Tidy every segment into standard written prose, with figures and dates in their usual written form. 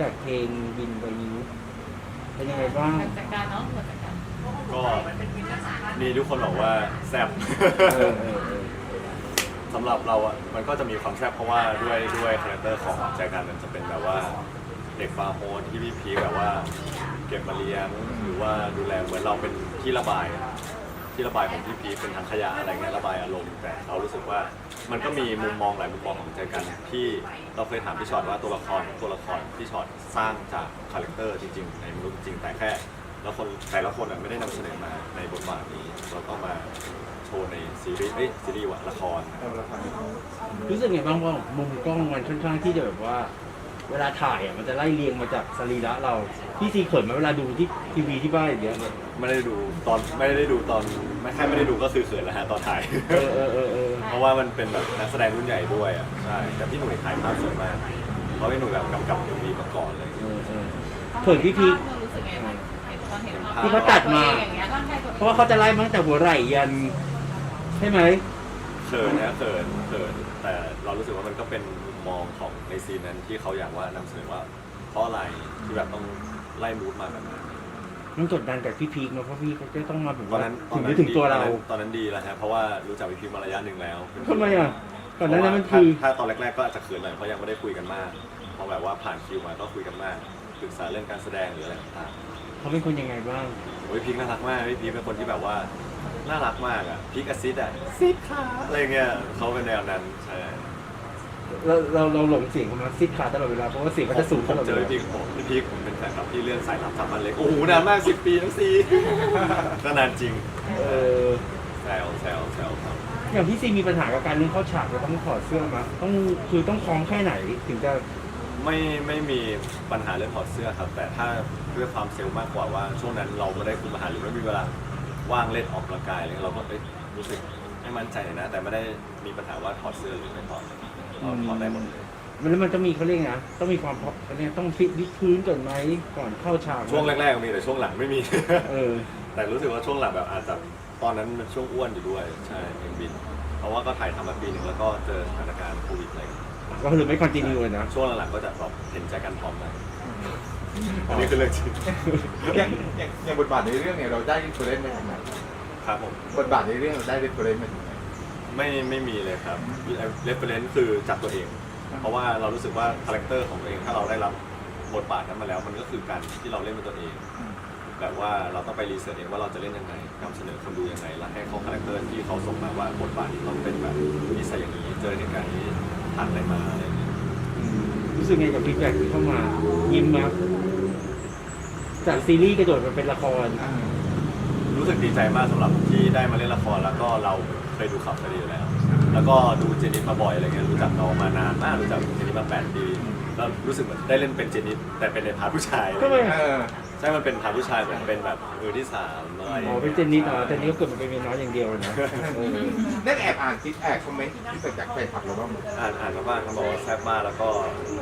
แบ็กเพลงบินไปนิ้วเป็นยังไงบ้างจัดการเนาะจัดการก็มีทุกคนบอกว่าแซ่บ เออ สำหรับเราอ่ะมันก็จะมีความแซ่บเพราะว่าด้วยคาแรคเตอร์ของใจกันมันจะเป็นแบบว่าเด็กฟาร์มโฮสที่พี่พีแบบว่าเก็บมาเลี้ยงหรือว่าดูแลเหมือนเราเป็นที่ระบายของพี่พีเป็นทางขยะอะไรเงี้ยระบายอารมณ์แต่เรารู้สึกว่ามันก็มีมุมมองหลายมุมมองของใจกันที่เราเคยถามพี่ชอตว่าตัวละครพี่ชอตสร้างจากคาแรคเตอร์จริงๆในมนุษย์จริงแต่แค่แล้วคนแต่ละคนไม่ได้นำเสนอมาในบทบาทนี้เราก็มาโชว์ในซีรีส์ว่ะละคร รู้สึกไงบ้างว่ามุมกล้องมันค่อนข้างที่จะแบบว่า เวลาถ่ายอ่ะมันจะไล่เรียงมาจากสรีระเราพี่ซีเขินไหมเวลาดูที่ทีวีที่บ้านอย่างเงี้ยไม่ได้ดูตอนไม่ได้ดูก็คือเขินแล้วฮะตอนถ่าย เพราะว่ามันเป็นแบบนักแสดงรุ่นใหญ่ด้วยอ่ะใช่แต่พี่หนุ่ยถ่ายภาพสวยมากเพราะพี่หนุ่ยแบบกำกับอย่างดีมาก่อนเลย เขินพี่พีค รู้สึกไงบ้างเห็นตอนเห็น ที่เขาตัดมาเพราะว่าเขาจะไล่มาตั้งแต่หัวไหล่ยันใช่ไหม เขินแต่เรารู้สึกว่ามันก็เป็นมุมมองของในซีนนั้นที่เขาอยากว่านำเสนอว่าเพราะอะไรที่แบบต้องไล่มูดมาแบบนั้น มันกดดันกับพี่พีคเนาะเพราะพี่เขาจะต้องมาแบบ ตอน ว่า นั้น ถึงตัวเรา ตอนนั้นดีแล้วฮะเพราะว่ารู้จักพี่พีมาระยะหนึ่งแล้ว ทำไมอ่ะก่อนหน้านั้นมันคือ ถ้าตอนแรกๆก็อาจจะเขินหน่อยเพราะยังไม่ได้คุยกันมากพอแบบว่าผ่านคิวมาก็คุยกันมากปรึกษาเรื่องการแสดงหรืออะไรต่างๆ เขาเป็นคนยังไงบ้าง โอ้ยพีคน่ารักมากพี่พีคเป็นคนที่แบบว่าน่ารักมากอ่ะพีคกับซิดอ่ะซิดค่ะอะไรเงี้ยเขาเป็นแนวนั้นใช่ เราหลงเสียงของมันซิดขาดตลอดเวลาเพราะว่าเสียงเขาจะสูง ผ ต ม ลอด เจ เว อ ลา พี่พีคผมเป็นแฟนคลับที่เรื่องสายลับสามพันเล็กโอ้โหนานมาก10 ปีทั้ง4 ก็นานจริง เออ แซวครับ อย่างพี่ซีมีปัญหากับการเรื่องเข้าฉากเราต้องถอดเสื้อมาต้องคล้องแค่ไหนถึงจะ ไม่มีปัญหาเรื่องถอดเสื้อครับแต่ถ้าด้วยความเซลล์มากกว่าว่าช่วงนั้นเราไม่ได้คุมอาหารหรือไม่มีเวลาว่างเล่นออกกำลังกายอะไรเงี้ยเราก็รู้สึกไม่มั่นใจนะแต่ไม่ได้มีปัญหาว่าถอดเสื้อหรือไม่ถอดเราถอดได้หมดเลย แล้วมันจะมีเขาเรียกนะต้องมีความพร้อมต้องฟิตวิดพื้นก่อนไหมก่อนเข้าฉาก ช่วงแรกๆมีแต่ช่วงหลังไม่มี เออ แต่รู้สึกว่าช่วงหลังแบบอาจจะตอนนั้นมันช่วงอ้วนอยู่ด้วยใช่ยังบิน เพราะว่าก็ถ่ายทำมาปีหนึ่งแล้วก็เจอสถานการณ์โควิดอะไรอย่างเงี้ย ก็คือไม่คอนติเนียเลยนะ ช่วงหลังๆก็จะแบบเห็นใจกันพร้อมกันอันนี้คือเรื่องจริง อย่างบทบาทในเรื่องเนี่ยเราได้เรฟเฟอเรนซ์มาจากไหน ครับผม บทบาทในเรื่องเราได้เรฟเฟอเรนซ์มาจากไหน ไม่มีเลยครับเรฟเฟรนซ์คือจากตัวเอง เพราะว่าเรารู้สึกว่าคาแรคเตอร์ของตัวเองถ้าเราได้รับบทบาทนั้นมาแล้วมันก็คือการที่เราเล่นเป็นตัวเองแบบว่าเราต้องไปรีเสิร์ชเองว่าเราจะเล่นยังไงนำเสนอคนดูยังไงแล้วให้เขาคาแรคเตอร์ที่เขาส่งมาว่าบทบาทนี้ต้องเป็นแบบนิสัยอย่างนี้เจอเหตุการณ์นี้ผ่านอะไรมาอะไรอย่างเงี้ย รู้สึกไงกับฟีดแบ็กที่เข้ามายิ้มมาจากซีรีส์กระโดดมาเป็นละคร รู้สึกดีใจมากสำหรับที่ได้มาเล่นละครแล้วก็เราเคยดูข่าวคดีอยู่แล้ว แล้วก็ดูเจนิสมาบ่อยอะไรเงี้ยรู้จักน้องมานานมากรู้จักเจนิสมา8 ปีแล้วรู้สึกเหมือนได้เล่นเป็นเจนิสแต่เป็นในพาร์ทผู้ชาย ทำไม ใช่มันเป็นพาร์ทผู้ชายเหมือนเป็นแบบมือที่3อะไร อ๋อเป็นเจนนี่แต่นี่ก็เกิดมาเป็นเมียน้อยอย่างเดียวเลยนะ ได้แอบอ่านคิดแอบคอมเมนต์ที่เกิดจากแฟนคลับเราบ้างไหม อ่านมาบ้างเขาบอกว่าแซ่บมากแล้วก็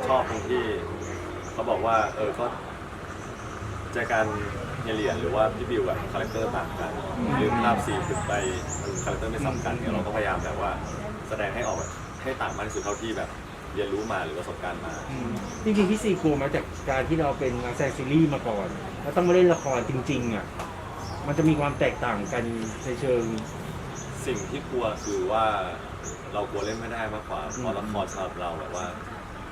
ชอบตรงที่เขาบอกว่าก็เจอกันเฮียเหรียญหรือว่าพี่บิวแบบคาแรคเตอร์ต่างกันหรือภาพสีขึ้นไปมันคาแรคเตอร์ไม่ซ้ำกันเนี่ยเราก็พยายามแบบว่าแสดงให้ออกแบบให้ต่างมากที่สุดเท่าที่แบบเรียนรู้มาหรือประสบการณ์มา จริงๆพี่ซีกลัวมาจากการที่เราเป็นนักแสดงซีรีส์มาก่อนแล้วต้องมาเล่นละครจริงๆอ่ะมันจะมีความแตกต่างกันในเชิง สิ่งที่กลัวคือว่าเรากลัวเล่นไม่ได้มากกว่าเพราะละครสำหรับเราแบบว่า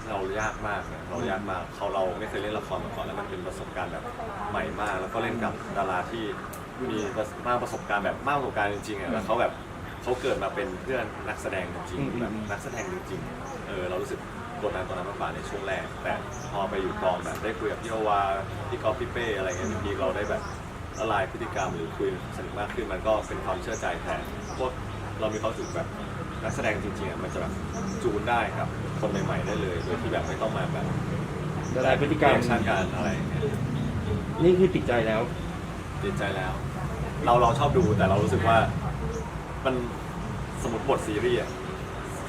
เรายากมากนะเรายากมากเราไม่เคยเล่นละครมาก่อนแล้วมันเป็นประสบการณ์แบบใหม่มาก แล้วก็เล่นกับดาราที่มีประสบการณ์แบบมากประสบการณ์จริงๆอ่ะแล้วเขาแบบเขาเกิดมาเป็นเพื่อนนักแสดงจริงๆแบบนักแสดงจริงๆเรารู้สึกกดดันตอนนั้นมากกว่าในช่วงแรกแต่พอไปอยู่กองแบบได้คุยกับพี่โอวาพี่กอล์ฟพี่เป้อะไรเงี้ยบางทีเราได้แบบละลายพฤติกรรมหรือคุยสนิทมากขึ้นมันก็เป็นความเชื่อใจแทนพวกเรามีความรู้สึกแบบนักแสดงจริงๆอ่ะมันจะแบบจูนได้ครับคนใหม่ๆได้เลยโดยที่แบบไม่ต้องมาแบบ ละลายพฤติกรรม ชั่นการอะไรอย่างเงี้ย นี่คือติดใจแล้ว ติดใจแล้ว เราชอบดูแต่เรารู้สึกว่ามันสมมติบทซีรีส์อะ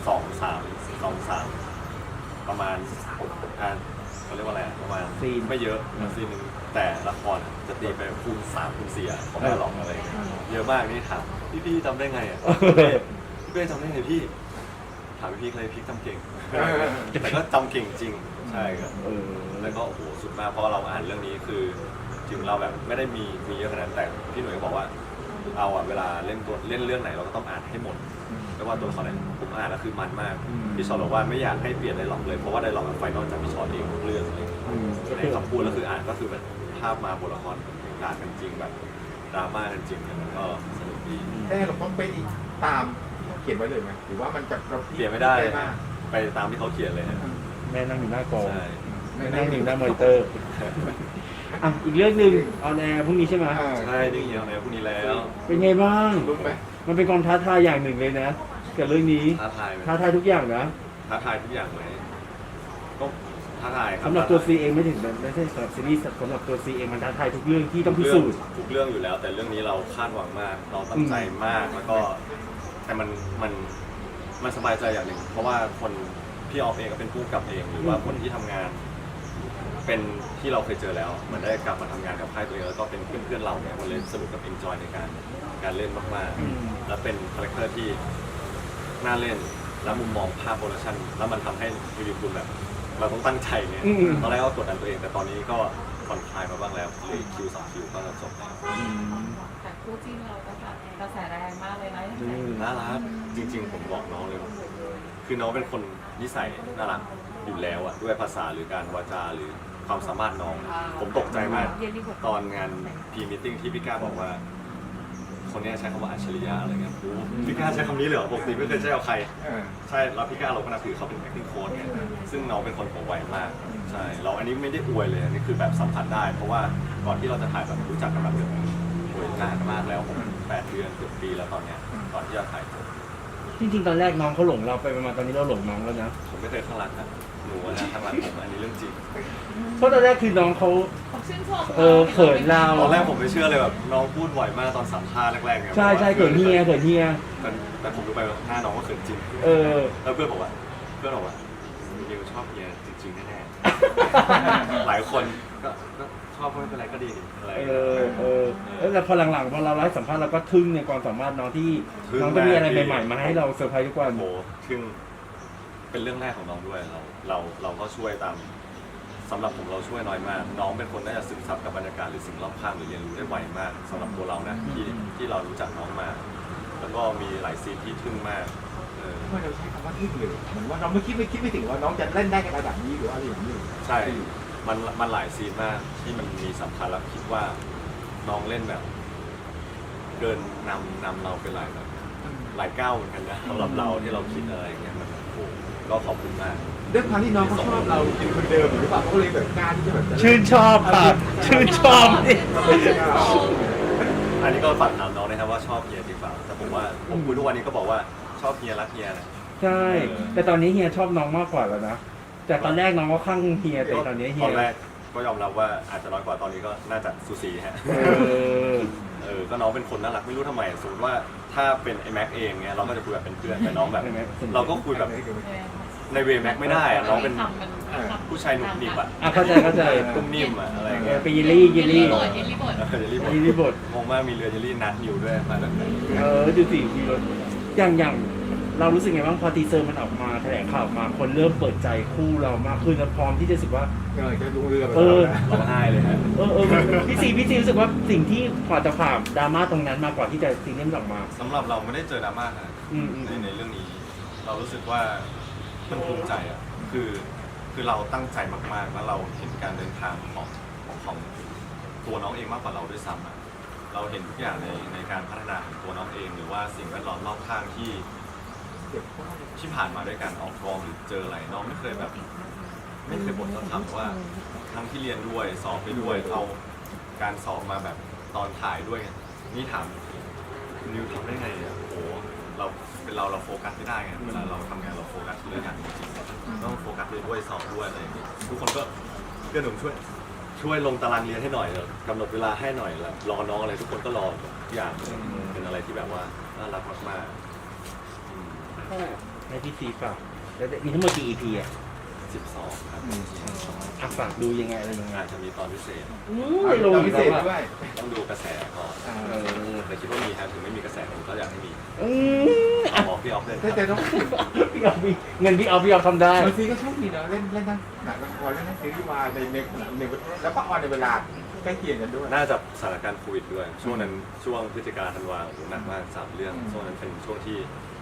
2-3ประมาณเขาเรียกว่าอะไรประมาณ ซีน ไม่เยอะซีนหนึ่งแต่ละครจะตีไปคูณ3คูณ4อะของแม่หลอกอะไรอย่างเงี้ยเยอะมากนี่ถามพี่จำได้ไงอะพี่เป้จำได้ไงพี่ถามพี่เลยพี่จำเก่งแต่ก็จำเก่งจริง ใช่ครับ เออ แล้วก็โอ้โหสุดมากเพราะเราอ่านเรื่องนี้คือถึงเราแบบไม่ได้มีเยอะขนาดนั้นแต่พี่หนุ่ยก็บอกว่าเอาอะเวลาเล่นเรื่องไหนเราก็ต้องอ่านให้หมดไม่ว่าตัวละครไหนผมอ่านแล้วคือมันมากพี่ชอตบอกว่าไม่อยากให้เปลี่ยนไดร็อกเลยเพราะว่าไดร็อกไฟนอลจากพี่ชอตเองทุกเรื่องเลยในคำพูดแล้วคืออ่านก็คือแบบภาพมาบทละครต่างกันจริงแบบดราม่ากันจริงมันก็สนุกดี ได้เราต้องไปตามที่เขาเขียนไว้เลยไหมหรือว่ามันจะเรา เปลี่ยนไม่ได้ มาก ไปตามที่เขาเขียนเลยฮะ แม่นั่งอยู่หน้ากอง ใช่ แม่นั่งอยู่หน้ามอนิเตอร์อ่ะอีกเรื่องหนึ่งออนแอร์พรุ่งนี้ใช่ไหม ใช่นี่เหี่ยวในพรุ่งนี้แล้ว เป็นไงบ้าง รู้ไหม มันเป็นความท้าทายอย่างหนึ่งเลยนะกับเรื่องนี้ ท้าทายไหม ท้าทายทุกอย่างนะ ท้าทายทุกอย่างไหมก็ท้าทายครับ สำหรับตัวซีเองไม่ถึงไม่ใช่สำหรับซีรีส์สำหรับตัวซีเองมันท้าทายทุกเรื่องที่ต้องพิสูจน์ ทุกเรื่องอยู่แล้ว แต่เรื่องนี้เราคาดหวังมาก เราตั้งใจมากแล้วก็แต่มันสบายใจอย่างหนึ่งเพราะว่าคนพี่ออฟเองก็เป็นผู้กำกับเอง หรือว่าคนที่ทำงาน เป็นที่เราเคยเจอแล้ว มันได้กลับมาทำงานกับค่ายตัวเองแล้วก็เป็นเพื่อนๆเราเนี่ยมันเลยสนุกกับเอนจอยในการเล่นมากๆแล้วเป็นคาแรคเตอร์ที่น่าเล่นแล้วมุมมองภาพโปรดักชั่นแล้วมันทำให้อยู่ๆคุณแบบ เราต้องตั้งใจเนี่ยตอนแรกก็กดดันตัวเอง แต่ตอนนี้ก็ผ่อนคลายมาบ้างแล้วเหลือคิว2 คิวก็จบแล้ว แต่คู่จิ้นเราก็แบบกระแสแรงมากเลยนะ น่ารักจริงๆผมบอกน้องเลยคือน้องเป็นคนนิสัยน่ารักอยู่แล้วอะด้วยภาษาหรือการวาจาหรือความสามารถน้อง ผมตกใจมากตอนงานพีมิทติ้งที่พี่ก้าบอกว่า คนนี้ใช้คำว่าอัจฉริยะอะไรเงี้ยพี่ก้าใช้คำนี้เลยเหรอปกติไม่เคยใช้กับใคร ใช่แล้วพี่ก้าเราก็นับถือเขาเป็น acting coach ไงซึ่งน้องเป็นคนหัวไวมากใช่เราอันนี้ไม่ได้อวยเลยอันนี้คือแบบสัมผัสได้ เพราะว่าก่อนที่เราจะถ่ายแบบรู้จักกันมาเกือบโอ้ยนานมากแล้ว8 เดือนเกือบปีแล้วตอนเนี้ยก่อนที่จะถ่ายจบ จริงๆตอนแรกน้องเขาหลงเราไปประมาณตอนนี้เราหลงน้องแล้วนะ ผมไม่เคยข้างรักนะหนูนะข้างรักผมอันนี้เรื่องจริง เพราะตอนแรกคือน้องเขา ผมชื่นชม เขินเรา ตอนแรกผมไม่เชื่อเลยแบบน้องพูดบ่อยมากตอนสัมภาษณ์แรกๆเนี่ย ใช่ใช่เขินเฮีย แต่ผมดูไปแบบหน้าน้องก็เขินจริง แล้วเพื่อนบอกว่านิวชอบเฮียจริงๆแน่ๆ หลายคนก็ชอบไม่เป็นไรก็ดีอะไร แล้วพอหลังๆพอเราไลฟ์สัมภาษณ์เราก็ทึ่งในความสามารถน้องที่น้องจะมีอะไรใหม่ๆมาให้เราเซอร์ไพรส์ทุกวัน โอ้โหซึ่งเป็นเรื่องแรกของน้องด้วยเราก็ช่วยตามสำหรับผมเราช่วยน้อยมากน้องเป็นคนน่าจะซึมซับกับบรรยากาศหรือสิ่งรอบข้างหรือเรียนรู้ได้ไวมากสำหรับตัวเรานะที่เรารู้จักน้องมา แล้วก็มีหลายซีนที่ทึ่งมาก ทำไมเราใช้คำว่าทึ่งเลยเหมือนว่าเราไม่คิดไม่ถึงว่าน้องจะเล่นได้ในระดับนี้หรืออะไรอย่างนี้ ใช่ มันหลายซีนมากที่มันมีสำคัญแล้วคิดว่าน้องเล่นแบบเกินนำเราไปหลายก้าวเหมือนกันนะสำหรับเราที่เราคิดอะไรอย่างเงี้ยมันโอ้ก็ขอบคุณมาก ด้วยความที่น้องเขาชอบเราเป็นคนเดิมหรือเปล่าเขาเลยแบบกล้าที่จะแบบ ชื่นชอบค่ะชื่นชอบดิ อันนี้ก็ฝากถามน้องนะครับว่าชอบเฮียจริงเปล่าแต่ผมว่าผมคุยทุกวันนี้ก็บอกว่าชอบเฮียรักเฮียนะ ใช่แต่ตอนนี้เฮียชอบน้องมากกว่าแล้วนะแต่ตอนแรกน้องก็ข้างเฮียแต่ตอนนี้เฮี ตอย นแรกก็ยอมรับว่าอาจจะน้อยกว่าตอนนี้ก็น่าจะสูสีฮะ ก็น้องเป็นคนน่ารักไม่รู้ทำไมสมมติว่าถ้าเป็นไอแม็กเองเนี่ยเราก็จะคุยแบบเป็นเพื่อนแต่น้องแบบเราก็คุยแบบในเวแม็กไม่ได้อะน้องเป็นผู้ชายหนุ่มนิ่มอะ เข้าใจ ตุ้มนิ่มอะอะไรเงี้ย ไปเยลลี่ เยลลี่บด เยลลี่บด เยลลี่บด มองว่ามีเรือเยลลี่นัดอยู่ด้วยมาแบบไหน ดูสิมีรถอย่างเรารู้สึกไงบ้างพอทีเซอร์มันออกมาแถลงข่าวมาคนเริ่มเปิดใจคู่เรามากขึ้นแล้วพร้อมที่จะรู้สึกว่า จะลงเรือแบบ ร้องไห้เลยฮะ พี่ซีรู้สึกว่าสิ่งที่กว่าจะผ่านดราม่าตรงนั้นมากกว่าที่จะซีรีส์ออกมา สำหรับเราไม่ได้เจอดราม่าขนาดในเรื่องนี้ เรารู้สึกว่ามันภูมิใจอ่ะคือเราตั้งใจมากๆแล้วเราเห็นการเดินทางของตัวน้องเองมากกว่าเราด้วยซ้ำอ่ะเราเห็นทุกอย่างในการพัฒนาของตัวน้องเองหรือว่าสิ่งแวดล้อมรอบข้างที่ผ่านมาด้วยการออกกองหรือเจออะไรน้องไม่เคยบ่นสักคำว่าทั้งที่เรียนด้วยสอบไปด้วยเอาการสอบมาแบบตอนถ่ายด้วยนี่ถามนิวทำได้ไงอ่ะโอ้เราเป็นเราโฟกัสไม่ได้ไงเวลาเราทำงานเราโฟกัสเรื่องงานจริงๆต้องโฟกัสด้วยสอบด้วยอะไรอย่างเงี้ยทุกคนก็เพื่อนหนุ่มช่วยลงตารางเรียนให้หน่อยกำหนดเวลาให้หน่อยแล้วรอน้องอะไรทุกคนก็รอทุกอย่างเป็นอะไรที่แบบว่าน่ารักมากๆ ในพี่ซีฝากแล้วมีทั้งหมดกี่ EP อ่ะ 12ครับ อ่ะฝากดูยังไงอะไรยังไง อาจจะมีตอนพิเศษ ไม่ลง เรา อี พิ ก เศ แล้ว ษ อ่ะ ด้วย ต้องดูกระแสก่อน เออ แต่คิดว่ามีครับถึงไม่มีกระแสผมก็อยากให้มี อืมอ่ะ บอกพี่ออฟเลยค แต่ รับ แต่ต้อง พี่เอาพี่เงินพี่เอาทำได้ บางทีก็โชคดีนะเล่นทั้งหนังละครเล่นทั้งซีรีส์วายในแล้วก็ออนในเวลาใกล้เคียงกันด้วย น่าจะสถานการณ์โควิดด้วย ช่วงนั้นช่วงพฤศจิกาธันวาโอ้โหหนักมาก3เรื่องช่วงนั้นเป็นช่วงที่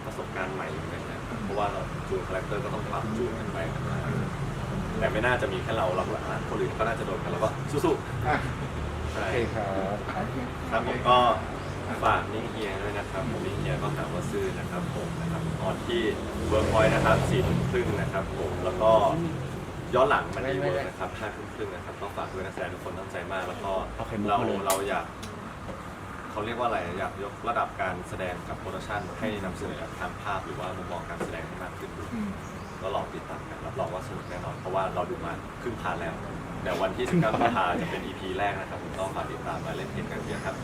ประสบการณ์ใหม่เหมือนกันนะเพราะว่าเราจูนคาแรคเตอร์ก็ต้องปรับจูนกันไปกันมาแต่ไม่น่าจะมีแค่เราหรอกนะคนอื่นก็น่าจะโดนกันแล้วก็สู้ๆ อ่ะ ใช่ โอเคครับ ครับผมก็ฝากนิ่งเฮียด้วยนะครับผมนิ่งเฮียก็หาว่าซื่อนะครับผมนะครับออนที่เวิร์กพอยต์นะครับ4:30นะครับผมแล้วก็ย้อนหลังมันดีเวิร์กนะครับ5:30นะครับต้องฝากด้วยนักแสดงทุกคนตั้งใจมากแล้วก็เราอยากเขาเรียกว่าอะไรอยากยกระดับการแสดงกับโปรดักชันให้นำเสนอทางภาพหรือว่ามุมมองการแสดงให้มากขึ้นก็ลองติดตามกันรับรองว่าสนุกแน่นอนเพราะว่าเราดูมาครึ่งพาร์ทแล้วเดี๋ยววันที่19 พฤษภาคมจะเป็น EP แรกนะครับผมต้องฝากติดตามมาเล่นเกมกันเยอะครับ